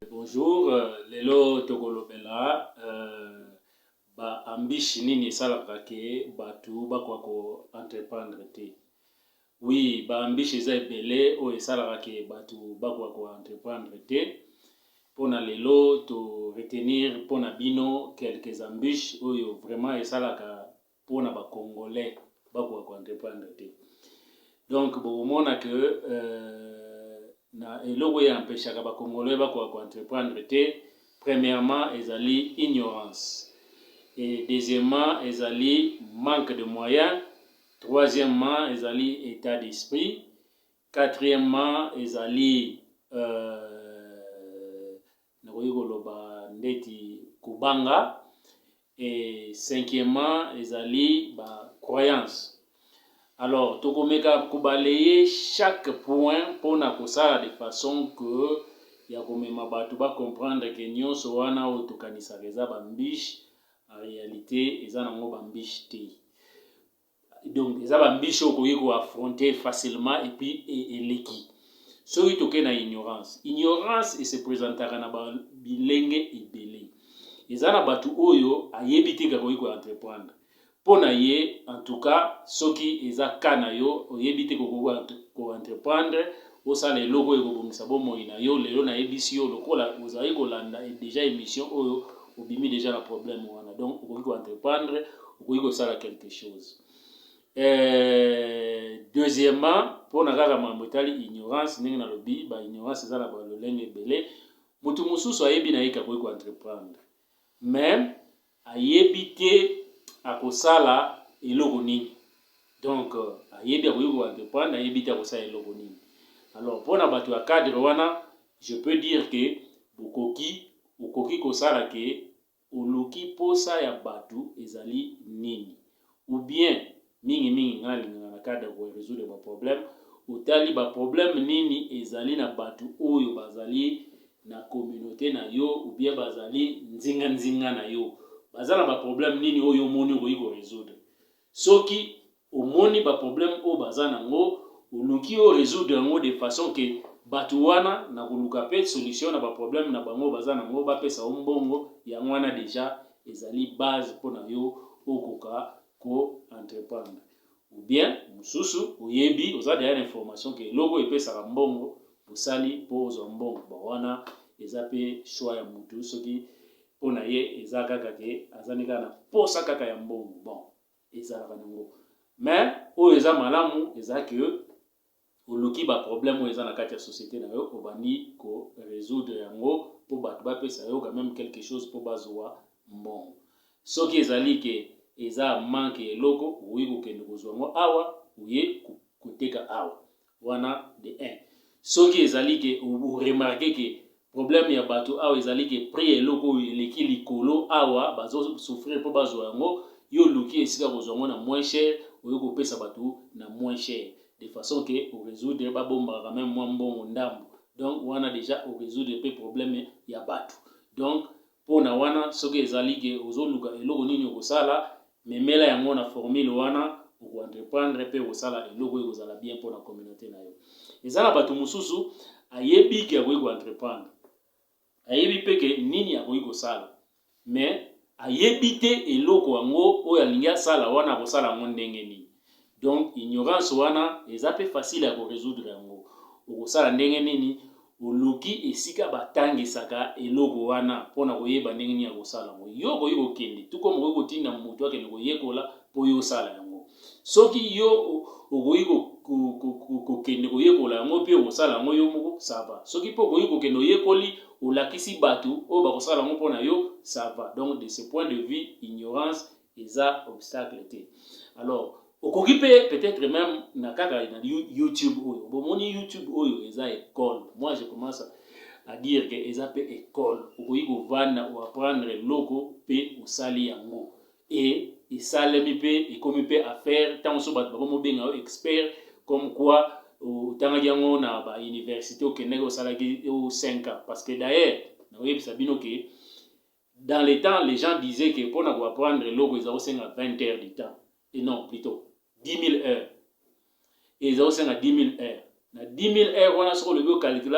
Bonjour, lelo tokolobela ba ambition nini esalaka ke batu bakwako entreprendre te. Oui, ba ambition eza ebele oyo esalaka ke batu bakwako entreprendre te. Pona lelo to retenir pona bino quelques ambitions oyo vraiment esalaka pona ba congolais bakwako entreprendre te. Donc bomona que na eloko ya empêchaka ba congolais bakwako entreprendre te. Premièrement, ezali ignorance. Et deuxièmement, ezali manque de moyens. Troisièmement, ezali état d'esprit. Quatrièmement, ezali ndeti kubanga. Et cinquièmement, ezali ba croyance. Alors, tokomeka kubalayer chaque point pour na kosala de façon que ya komema batu ba comprendre que nyonso wana o tokanisa eza bambiche en réalité eza nango bambiche te. Donc eza bambiche okoki ko affronter facilement et puis eleki. Soki toke na ignorance. Ignorance se présentaka na bilenge ebele. Eza na batu oyo ayebi te kako ko entreprendre. Pona ye en tout cas soki eza kana yo oyebi te ko entreprendre osala eloko ekobomisa bomoi na yo lelo na yebisi yo lokola ozali kolanda déjà émission oyo obimi déjà na problème wana. Donc okoki ko entreprendre, okoki kosala quelque chose. Deuxièmement, pona kaka mambo etali ignorance ndenge na lobi ba ignorance eza na ba lolenge ebele. Mutu mususu ayebi na ye kako ko entreprendre. Mais ayebi te akosala eloko nini. Donc ayebi akoki ko entreprendre, ayebi te akosala eloko nini. Alors pour na batu ya cadre wana, je peux dire que okoki kosala ke oluki posa ya batu ezali nini. Ou bien mingi ngana na cadre ko résoudre ba problème, otali ba problème nini ezali na batu oyo bazali na communauté na yo ou bien bazali nzinga na yo. Bazala ba problème nini oyo moni ko résoudre. Soki omoni ba problème o bazana ngo oluki o résoudre ngo de façon que batu wana na koluka pe solution na ba problème na bango bazana ngo ba pesa mbongo ya mwana déjà ezali base pona yo okoka ko entreprendre. Ou bien mususu oyebi oza derrière information que logo epesa mbongo osali pose mbongo ba wana eza pe choix ya mutu soki pona ye eza kaka ke azanika na posa kaka ya mbongo bon eza nango. Mais o eza malamu eza que oluki ba problème eza na kati ya société na yo obandi ko résoudre yango po batu ba pesa yo quand même quelque chose po bazwa mbongo. Soki ezali ke eza manque eloko oyi ko kende kozwa ngo awa uye koteka awa wana de 1. Soki ezali ke o remarquer que problème ya batu awa ezali ke prix eloko eleki likolo awa bazo souffrir po bazwa yango yo luki esika kozwa ngo na moins cher oyo ko pesa batu na moins cher de façon que au résoudre ba bomba quand même moins mbongo ndambo. Donc wana déjà au résoudre pe problème ya batu. Donc pona wana soki ezali ke ozoluka eloko nini okosala memela yango na formule wana ko entreprendre pe osala eloko ekozala bien pona communauté na yo. Ezala batu mususu ayebi ke ko entreprendre. Ayebi pe ke nini akoki kosala. Mais ayebi te eloko yango oyo alingi asala wana kosala ngo ndenge nini. Donc ignorance wana eza pe facile à résoudre yango. Okosala ndenge nini oluki esika batangisaka eloko wana pona koyeba ndenge nini akosala ngo. Yo koyiko kende tuko mo kotinda mutu akende koyekola po yo sala yango. Soki yo okoyiko kende koyekola yango pe okosala yango yo moko ça va. Soki po koyiko kende oyekoli olakisi batu o bakosala yango pona yo ça va. Donc de ce point de vue ignorance eza obstacle te. Alors okoki peut-être même na kaka na YouTube oyo. Bomoni YouTube oyo eza école. Moi je commence à dire que eza pe école. Okoki ko vanda ou apprendre loko pe usali yango. Et isalemi pe ikomi pe affaire tant so bat bakomo benga expert comme quoi tanga yango na ba université au Kenya osala ki au 5 ans parce que d'ailleurs na oui sabino que dans les temps les gens disaient que pour apprendre loko ils ont 20 heures du temps et non plutôt 10 000 heures. Et ils ont 10 000 heures. Na 10 000 heures, on a sur le calcul,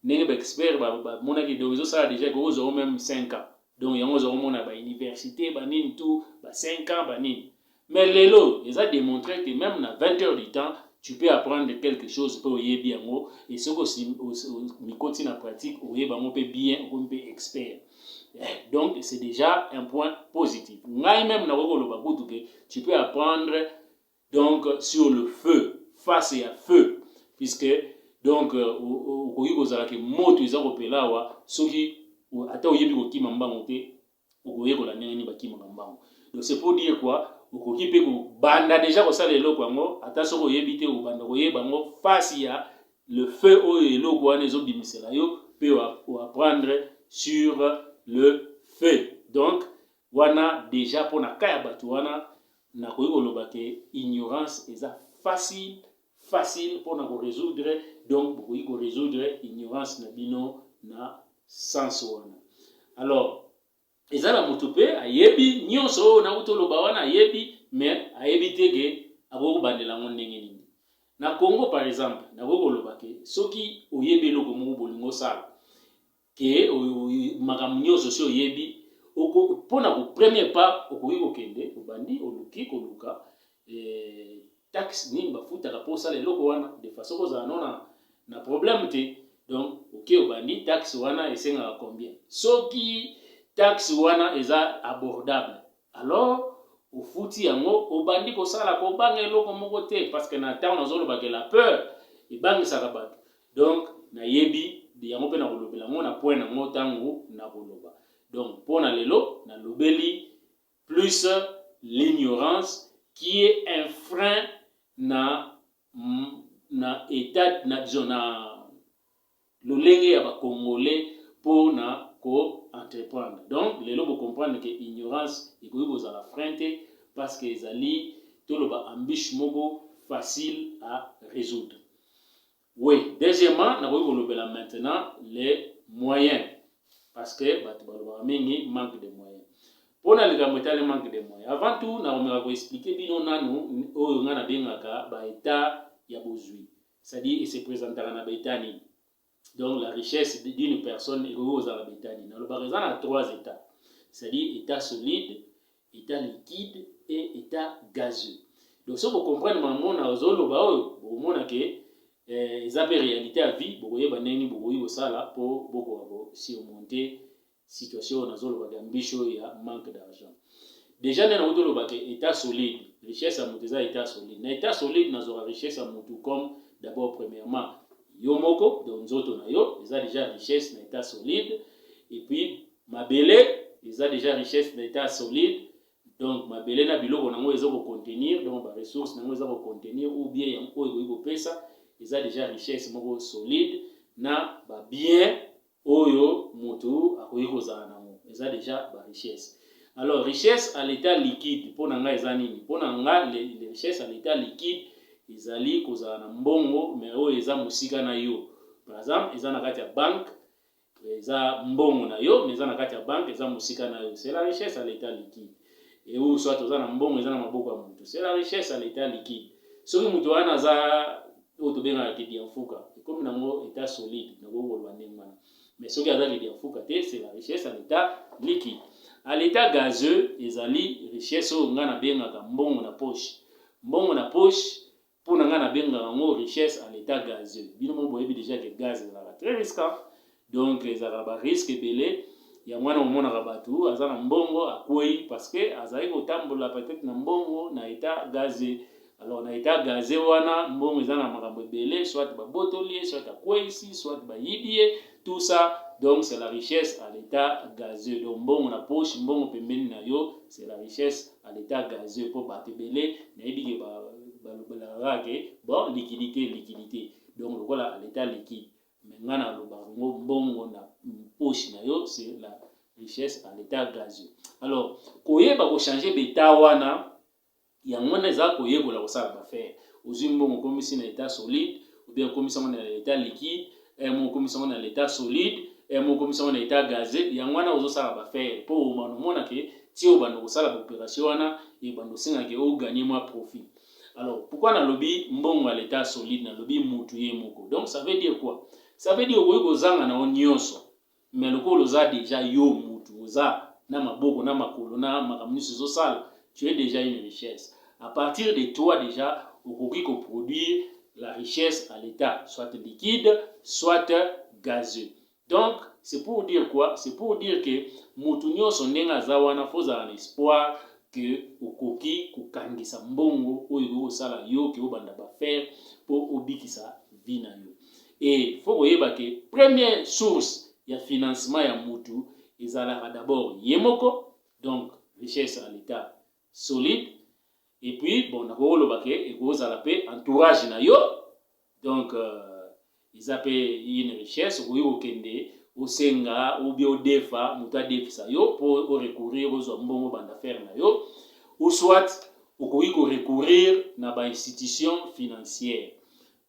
ndenge ba expert ba mona ki donc ça déjà que aux même 5 ans donc yango zo mona ba université ba nini tout ba 5 ans ba nini mais lelo ils a démontré que même na 20 heures du temps tu peux apprendre quelque chose pour yebi yango et ce que mi continue na pratique oyeba mo pe bien ou pe expert. Donc c'est déjà un point positif. Ngai même na kokoloba kutu que tu peux apprendre donc sur le feu, face à feu, puisque donc okoki kozala ke moto eza kopela wa soki ata oyebi kokima mbango te okoyekola ndenge nini bakimaka mbango. Donc c'est pour dire quoi okoki pe kobanda déjà kosala eloko yango ata soki oyebi te obanda koyeba yango face ya le feu oyo eloko wana ezobimisela yo pe oapprendre sur le feu. Donc wana déjà pona kaya bato wana na koyi koloba ke ignorance eza facile pour na ko résoudre donc koyi ko résoudre ignorance na bino na sens wana. Alors ezala mutu pe ayebi nyonso na utoloba wana ayebi mais ayebi teke aboko bandela ngo ndenge nini. Na Congo par exemple na koloba ke soki oyebi eloko moko bolingo sala ke makambo nyonso so oyebi pona ko premier pas okoki kokende obandi oluki koluka taxe nini bafutaka po sala eloko wana de façon kozala nona na problème te. Donc ok obandi taxe wana esengaka combien soki taxe wana eza abordable alors ofuti yango obandi kosala kobanga eloko moko te parce que na temps nazoloba ke la peur ebangisaka bato. Donc nayebi yango mpe na kolobela ngo na point nango ntango na koloba. Donc pour na lelo na lobeli plus l'ignorance qui est un frein na état na zona lolenge ya ba congolais pour na ko entreprendre. Donc lelo vous comprendre que ignorance et que vous avez frein parce que ezali toloba ambiche moko facile à résoudre. Oui, deuxièmement, na kolobela maintenant les moyens parce que mingi manque de moyens. Pour na likambo etali manque de moyens. Avant tout, na omeka ko expliquer bino nanu oyo nga na bengaka ba état ya bozwi. C'est-à-dire il se présentera na ba état ni. Donc la richesse d'une personne est aux à la bétanie. Dans le barazan a 3 états. C'est-à-dire état solide, état liquide et état gazeux. Donc si vous comprenez mon azolo bao, vous montrez que ils appellent réalité à vie, vous voyez banani, vous voyez ça là pour beaucoup surmonter situation nazolo ba ambition ya manque d'argent. Déjà dans le ba état solide, richesse à muteza état solide. Na état solide nazora richesse à mutu comme d'abord premièrement yomoko donc nzoto na yo ils a déjà richesse na état solide et puis mabele ils a déjà richesse na état solide donc mabele na biloko nango ezo ko contenir donc ba ressources nango ezo ko contenir ou bien yango ego pesa ils a déjà richesse moko solide na ba bien oyo mutu akoyi kozala nango ils a déjà ba richesse. Alors richesse à l'état liquide pour nanga ezanini pour nanga les richesses à l'état liquide ezali kozala na mbongo mais oyo eza musika na yo. Par exemple eza na kati ya banque eza mbongo na yo mais eza na kati ya banque eza musika na yo, c'est la richesse à l'état liquide. Et ou soit eza na mbongo eza na maboko ya mutu, c'est la richesse à l'état liquide. Soki mutu wana aza oyo tobengaka kedi ya mfuka ekomi nango état solide na kokoloba ndenge wana, mais soki aza kedi ya mfuka te c'est la richesse à l'état liquide. À l'état gazeux ezali richesse oyo nga na bengaka mbongo na poche. Mbongo na poche pour nga na bengaka ngo richesse à l'état gazeux. Bino mo boyebi déjà que gaz ezalaka très risquant, donc ezalaka ba risque belé ya mwana omonaka bato aza na mbongo akwei parce que azali kotambola peut-être na mbongo na état gazeux. Alors na état gazeux wana mbongo eza na makambo ebele, soit babotoli soit akwei soit bayibie tout ça. Donc c'est la richesse à l'état gazeux. Donc mbongo na poche mbongo pembeni na yo c'est la richesse à l'état gazeux pour bato ebele na yebi bon liquidité donc voilà à l'état liquide. Maintenant na lobango mbongo na poche na yo c'est la richesse à l'état gazeux. Alors koyeba ko changer beta wana yango na za koyebola ko sala ba faire ozwi mbongo komisi na état solide ou bien komisi na état liquide et mon komisi na l'état solide et mon komisi na état gazeux yango na ozo sala ba faire po mona ke ti o bando ko sala opération wana et bando singa ke o gagner moins profit. Alors pourquoi na lobby mbongo à l'état solide na lobby mutu ye moko, donc ça veut dire quoi? Ça veut dire que kozanga na nyonso, mais le oza déjà yo mutu, oza na maboko na makolo na makamniso zo sala, tu es déjà une richesse. À partir de toi déjà, okoki ko produire la richesse à l'état, soit liquide, soit gazeux. Donc, c'est pour dire quoi? C'est pour dire que mutu nyonso ndenga zawana foza un espoir que okoki kokangisa mbongo oyo osala yo ke obanda ba faire pour obikisa vie na yo. Et faut koyeba que première source ya financement ya mutu ezalaka d'abord yemoko, donc richesse à l'état solide. Et puis bon nakoloba ke ekozala pe entourage na yo, donc ils appellent une richesse okoki kokende osenga ou bien odefa mutu adefisa yo pour recourir aux mbongo banda faire na yo, ou soit okoki ko recourir na ba institution financière.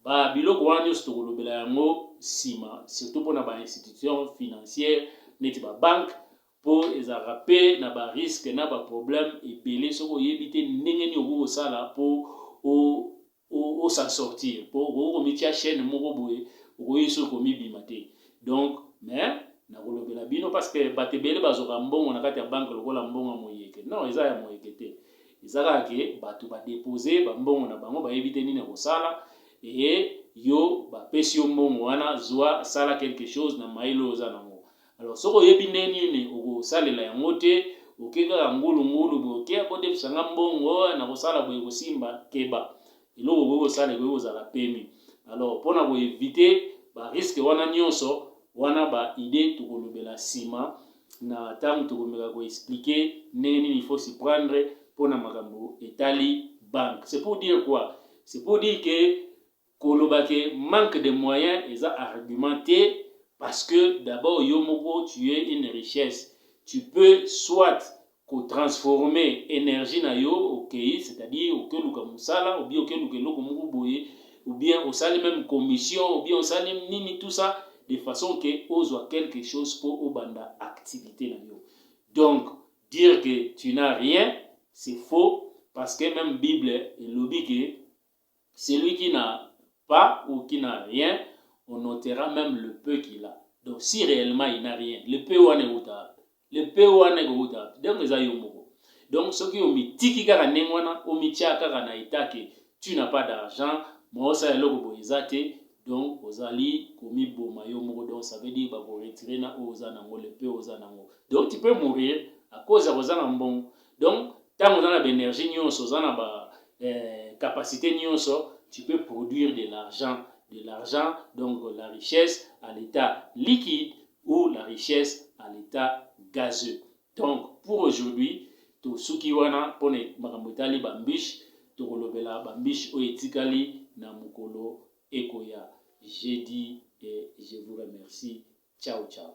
Ba biloko wana nyonso tokolobela yango sima, surtout pour na ba institution financière neti ba banque, pour ezalaka pe na ba risque na ba problème ebele soko oyebi te ndenge nini okosala pour s'en sortir, pour okomitia chaîne moko boye okoyi so komibima te. Donc mais nakolobela bino parce que bato ebele bazoka mbongo na kati ya banque lokola mbongo moyeke. Non, eza ya moyeke te. Ezalaka ke bato badepose bambongo na bango bayebi te nini kosala, et yo bapesi yo mbongo wana zwa sala quelque chose na mailo oza nango. Alors soko oyebi nini okosalela yango te, okeka ngulu boke bodefisa nga mbongo na kosala boye kosimba keba eloko okosala ekozala pemi. Alors pona ko éviter ba risque wana nyonso wana ba idée tokolobela sima na tango tokomeka ko expliquer nini il faut s'y prendre pona makambo etali banque. C'est pour dire quoi? C'est pour dire que kolobake manque de moyens est argumenté parce que d'abord yomoko tu es une richesse. Tu peux soit transformer énergie na yo okay, c'est-à-dire auquel luka musala ou bien auquel luka loko moko boye ou bien au sali même commission ou bien au sali nini tout ça de façon que ozwa quelque chose pour obanda activité na yo. Donc dire que tu n'as rien, c'est faux, parce que même Bible est lobby que celui qui n'a pas ou qui n'a rien, on notera même le peu qu'il a. Donc si réellement il n'a rien, le peu ou le peu ou donc les ayomoko. Donc ce qui ont mis tiki kaka nengwana, omi tia kaka na itake, tu n'as pas d'argent, moi ça eloko boizate, donc ozali komi boma yomoko, donc ça veut dire ba ko retirer na ozanango le peu ozanango. Donc tu peux mourir à cause de ozanambon. Donc tant on a l'énergie nyonso, ozana ba capacité nyonso, tu peux produire de l'argent, donc la richesse à l'état liquide ou la richesse à l'état gazeux. Donc pour aujourd'hui, to suki wana pone makamotali bambish, to kolobela bambish o etikali na mukolo ekoya. J'ai dit et je vous remercie. Ciao ciao.